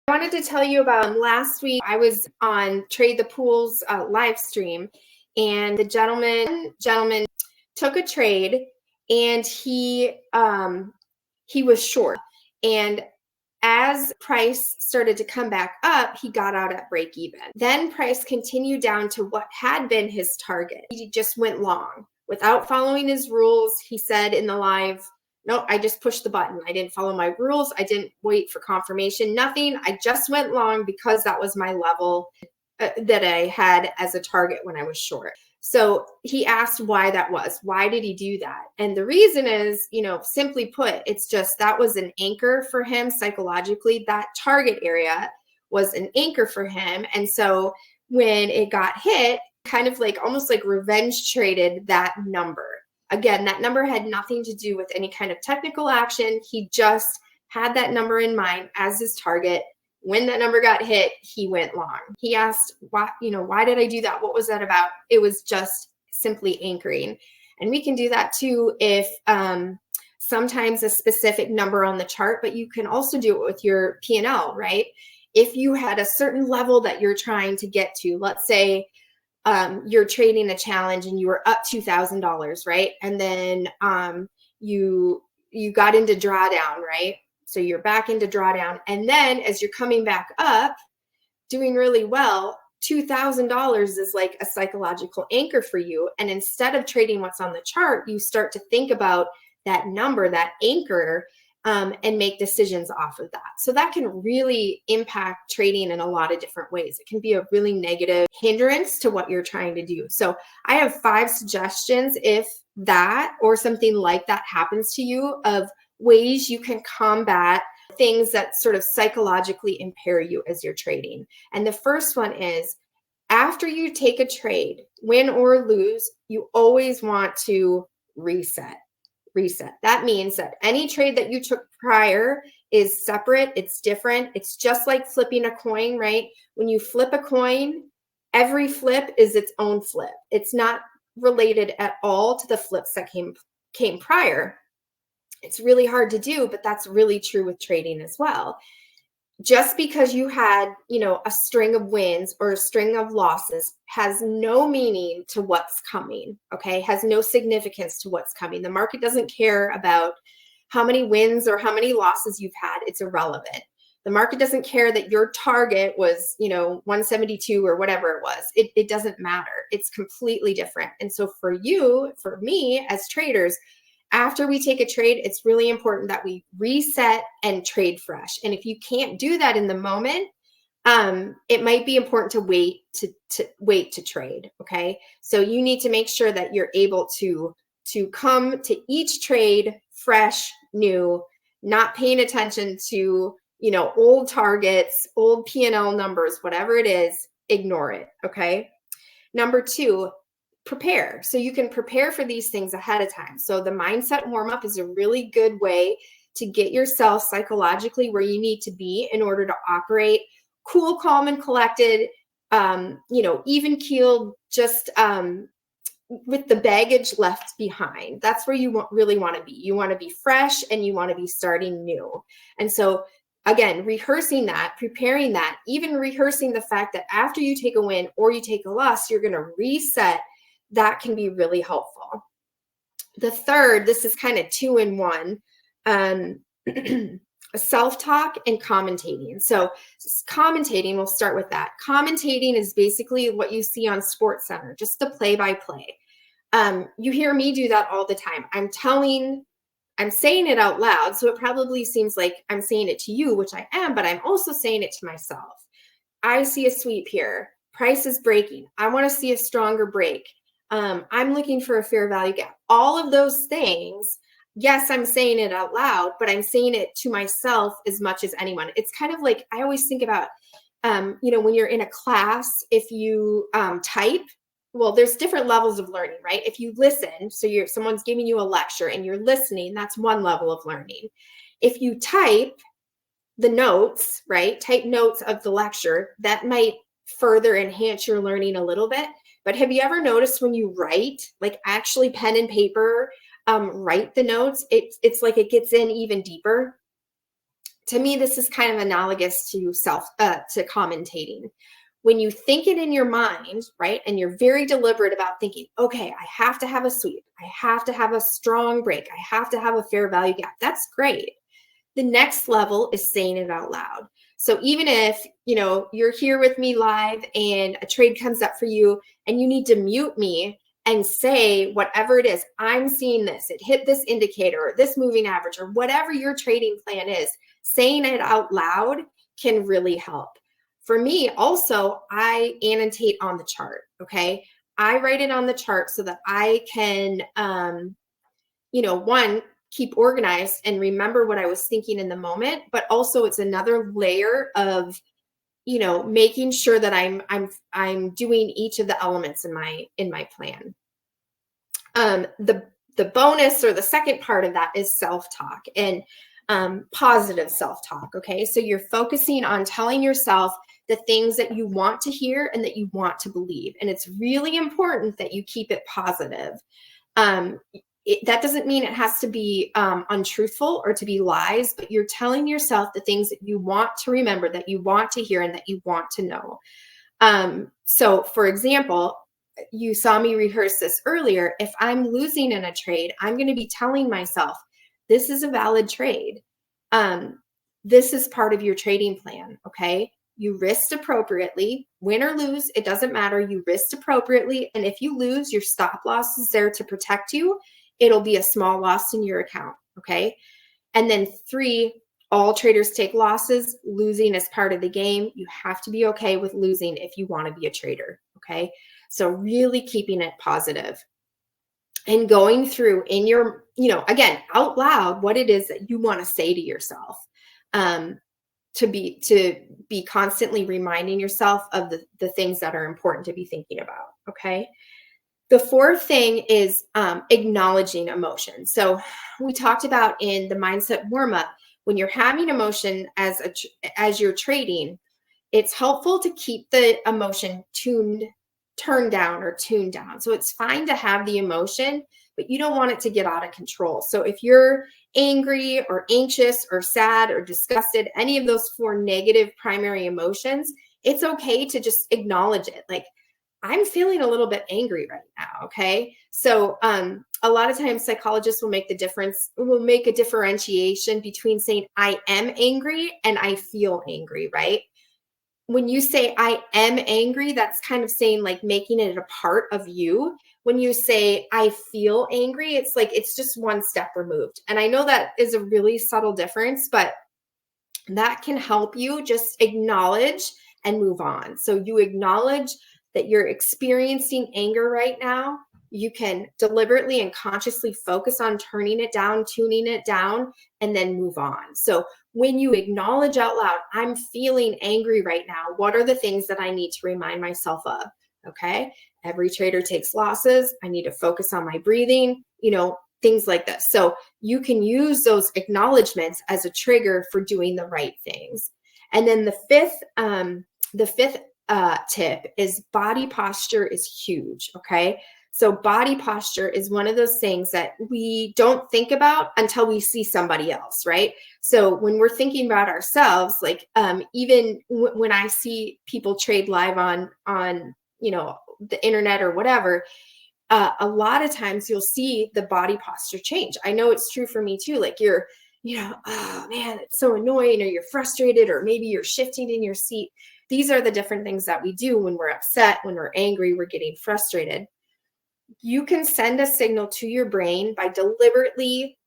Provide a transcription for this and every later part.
I wanted to tell you about last week. I was on Trade the Pools live stream, and the gentleman took a trade, and he was short. And as price started to come back up, he got out at break even. Then price continued down to what had been his target. He just went long without following his rules. He said in the live, no, I just pushed the button. I didn't follow my rules. I didn't wait for confirmation, nothing. I just went long because that was my level that I had as a target when I was short. So he asked why that was. Why did he do that? And the reason is, simply put, it's just that was an anchor for him psychologically. That target area was an anchor for him. And so when it got hit, kind of like almost like revenge traded that number. Again, that number had nothing to do with any kind of technical action. He just had that number in mind as his target. When that number got hit, he went long. He asked, why did I do that? What was that about? It was just simply anchoring. And we can do that too if sometimes a specific number on the chart, but you can also do it with your P&L, right? If you had a certain level that you're trying to get to, let's say you're trading a challenge and you were up $2,000, right? And then you got into drawdown, right? So you're back into drawdown. And then as you're coming back up, doing really well, $2,000 is like a psychological anchor for you. And instead of trading what's on the chart, you start to think about that number, that anchor, and make decisions off of that. So that can really impact trading in a lot of different ways. It can be a really negative hindrance to what you're trying to do. So I have 5 suggestions if that or something like that happens to you, of ways you can combat things that sort of psychologically impair you as you're trading. And the first one is, after you take a trade, win or lose, you always want to reset. That means that any trade that you took prior is separate. It's different. It's just like flipping a coin, right? When you flip a coin, every flip is its own flip. It's not related at all to the flips that came prior. It's really hard to do, but that's really true with trading as well. Just because you had, a string of wins or a string of losses has no meaning to what's coming, okay? Has no significance to what's coming. The market doesn't care about how many wins or how many losses you've had. It's irrelevant. The market doesn't care that your target was, 172 or whatever it was. It doesn't matter. It's completely different. And so for me as traders, after we take a trade, it's really important that we reset and trade fresh. And if you can't do that in the moment, it might be important to wait to trade. Okay. So you need to make sure that you're able to come to each trade fresh, new, not paying attention to, old targets, old P&L numbers, whatever it is, ignore it. Okay. Number 2, prepare. So you can prepare for these things ahead of time. So the mindset warm-up is a really good way to get yourself psychologically where you need to be in order to operate cool, calm, and collected, even keeled, just with the baggage left behind. That's where you really want to be. You want to be fresh and you want to be starting new. And so again, rehearsing that, preparing that, even rehearsing the fact that after you take a win or you take a loss, you're going to reset. That can be really helpful. The third, this is kind of 2 in 1, self-talk and commentating. So commentating, we'll start with that. Commentating is basically what you see on SportsCenter, just the play-by-play. You hear me do that all the time. I'm saying it out loud, so it probably seems like I'm saying it to you, which I am, but I'm also saying it to myself. I see a sweep here. Price is breaking. I want to see a stronger break. I'm looking for a fair value gap. All of those things, yes, I'm saying it out loud, but I'm saying it to myself as much as anyone. It's kind of like, I always think about, when you're in a class, if you type, well, there's different levels of learning, right? If you listen, so someone's giving you a lecture and you're listening, that's one level of learning. If you type the notes, right? Type notes of the lecture, that might further enhance your learning a little bit. But have you ever noticed when you write, like actually pen and paper, write the notes, it's like it gets in even deeper. to me, this is kind of analogous to to commentating. When you think it in your mind, right, and you're very deliberate about thinking, okay, I have to have a sweep, I have to have a strong break, I have to have a fair value gap. That's great. The next level is saying it out loud. So even if, you're here with me live and a trade comes up for you and you need to mute me and say whatever it is, I'm seeing this, it hit this indicator or this moving average or whatever your trading plan is, saying it out loud can really help. For me, also, I annotate on the chart. Okay. I write it on the chart so that I can, one, keep organized and remember what I was thinking in the moment, but also it's another layer of, making sure that I'm doing each of the elements in my plan. The bonus or the second part of that is self-talk and positive self-talk. Okay. So you're focusing on telling yourself the things that you want to hear and that you want to believe. And it's really important that you keep it positive. That doesn't mean it has to be untruthful or to be lies, but you're telling yourself the things that you want to remember, that you want to hear, and that you want to know. So for example, you saw me rehearse this earlier. If I'm losing in a trade, I'm going to be telling myself, this is a valid trade. This is part of your trading plan. Okay. You risked appropriately, win or lose, it doesn't matter. You risked appropriately. And if you lose, your stop loss is there to protect you. It'll be a small loss in your account. Okay. And then 3, all traders take losses. Losing is part of the game. You have to be okay with losing if you want to be a trader. Okay. So really keeping it positive and going through in your, again, out loud, what it is that you want to say to yourself. To be constantly reminding yourself of the things that are important to be thinking about. Okay. The fourth thing is acknowledging emotion. So we talked about in the mindset warm up, when you're having emotion as you're trading, it's helpful to keep the emotion turned down. So it's fine to have the emotion, but you don't want it to get out of control. So if you're angry or anxious or sad or disgusted, any of those 4 negative primary emotions, it's okay to just acknowledge it. Like, I'm feeling a little bit angry right now. Okay. So a lot of times psychologists will make a differentiation between saying I am angry and I feel angry, right? When you say I am angry, that's kind of saying like making it a part of you. When you say I feel angry, it's like it's just one step removed. And I know that is a really subtle difference, but that can help you just acknowledge and move on. So you acknowledge that you're experiencing anger right now. You can deliberately and consciously focus on turning it down, tuning it down, and then move on. So when you acknowledge out loud, I'm feeling angry right now, what are the things that I need to remind myself of? Okay. Every trader takes losses. I need to focus on my breathing, things like this. So you can use those acknowledgments as a trigger for doing the right things. And then the fifth tip is body posture is huge. Okay. So body posture is one of those things that we don't think about until we see somebody else, right? So when we're thinking about ourselves, like even when I see people trade live on the internet or whatever, a lot of times you'll see the body posture change. I know it's true for me too. Like you're, oh man, it's so annoying, or you're frustrated, or maybe you're shifting in your seat. These are the different things that we do when we're upset, when we're angry, we're getting frustrated. You can send a signal to your brain by deliberately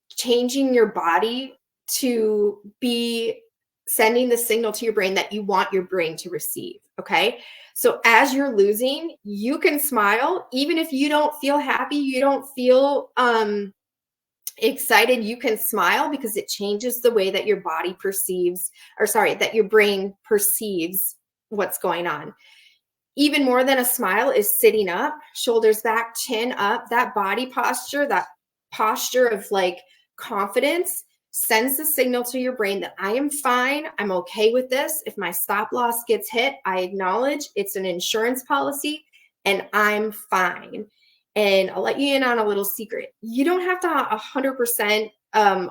changing your body to be sending the signal to your brain that you want your brain to receive. Okay. So as you're losing, you can smile, even if you don't feel happy, you don't feel excited, you can smile, because it changes the way that your body that your brain perceives what's going on. Even more than a smile is sitting up, shoulders back, chin up. That body posture, that posture of like confidence, sends the signal to your brain that I am fine. I'm okay with this. If my stop loss gets hit, I acknowledge it's an insurance policy and I'm fine. And I'll let you in on a little secret. You don't have to 100%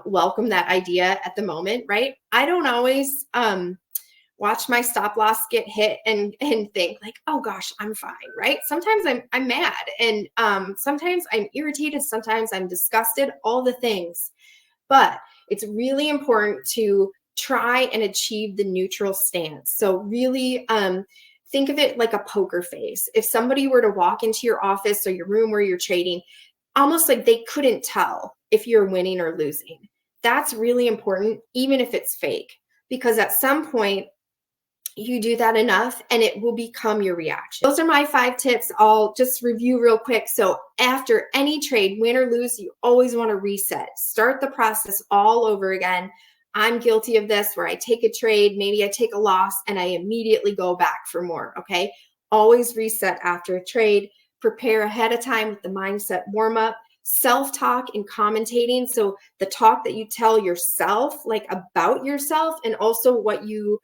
welcome that idea at the moment, right? I don't always watch my stop loss get hit and think like, oh gosh, I'm fine, right? Sometimes I'm mad, and sometimes I'm irritated, sometimes I'm disgusted, all the things. But it's really important to try and achieve the neutral stance. So really think of it like a poker face. If somebody were to walk into your office or your room where you're trading, almost like they couldn't tell if you're winning or losing. That's really important, even if it's fake, because at some point you do that enough and it will become your reaction. Those are my 5 tips. I'll just review real quick. So after any trade, win or lose, you always want to reset. Start the process all over again. I'm guilty of this, where I take a trade, maybe I take a loss, and I immediately go back for more, okay? Always reset after a trade. Prepare ahead of time with the mindset warm-up. Self-talk and commentating. So the talk that you tell yourself, like about yourself, and also what you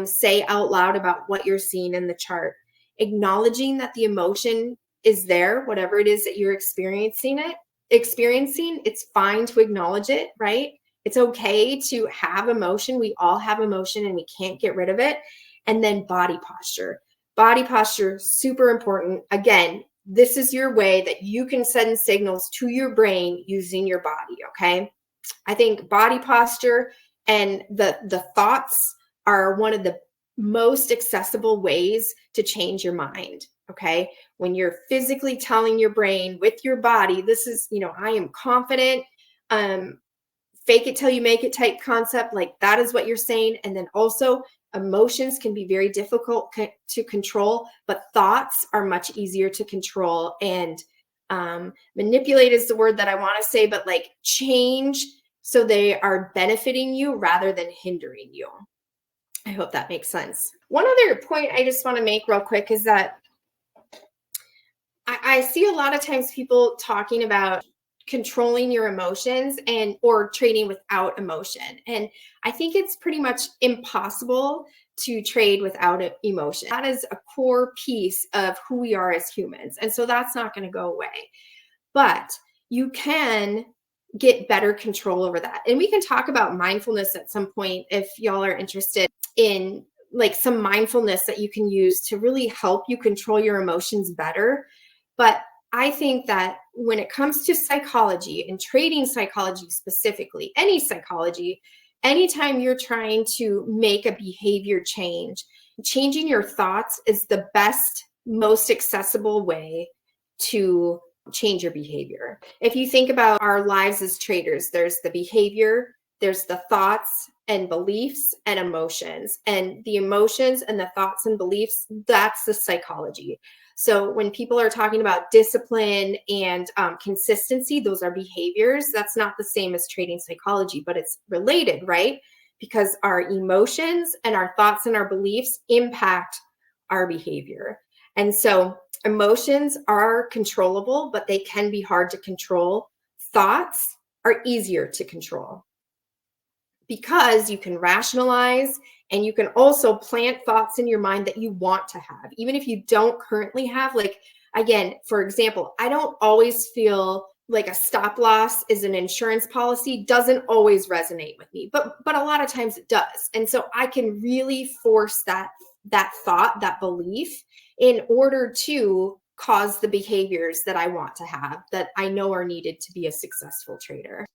say out loud about what you're seeing in the chart. Acknowledging that the emotion is there, whatever it is that you're experiencing, it's fine to acknowledge it, right? It's okay to have emotion. We all have emotion and we can't get rid of it. And then body posture. Body posture, super important. Again, this is your way that you can send signals to your brain using your body, okay? I think body posture and the thoughts are one of the most accessible ways to change your mind, okay? When you're physically telling your brain with your body, this is, I am confident, fake it till you make it type concept, like that is what you're saying. And then also emotions can be very difficult to control, but thoughts are much easier to control. And manipulate is the word that I want to say, but like change so they are benefiting you rather than hindering you. I hope that makes sense. One other point I just want to make real quick is that I see a lot of times people talking about controlling your emotions or trading without emotion. And I think it's pretty much impossible to trade without emotion. That is a core piece of who we are as humans. And so that's not going to go away. But you can get better control over that. And we can talk about mindfulness at some point if y'all are interested in like some mindfulness that you can use to really help you control your emotions better. But I think that when it comes to psychology and trading psychology specifically, any psychology, anytime you're trying to make a behavior change, changing your thoughts is the best, most accessible way to change your behavior. If you think about our lives as traders, there's the behavior, there's the thoughts and beliefs and emotions. And the emotions and the thoughts and beliefs, that's the psychology. So when people are talking about discipline and consistency, those are behaviors. That's not the same as trading psychology, but it's related, right? Because our emotions and our thoughts and our beliefs impact our behavior. And so emotions are controllable, but they can be hard to control. Thoughts are easier to control because you can rationalize and you can also plant thoughts in your mind that you want to have, even if you don't currently have. Like, again, for example, I don't always feel like a stop loss is an insurance policy, doesn't always resonate with me, but a lot of times it does. And so I can really force that thought, that belief, in order to cause the behaviors that I want to have, that I know are needed to be a successful trader.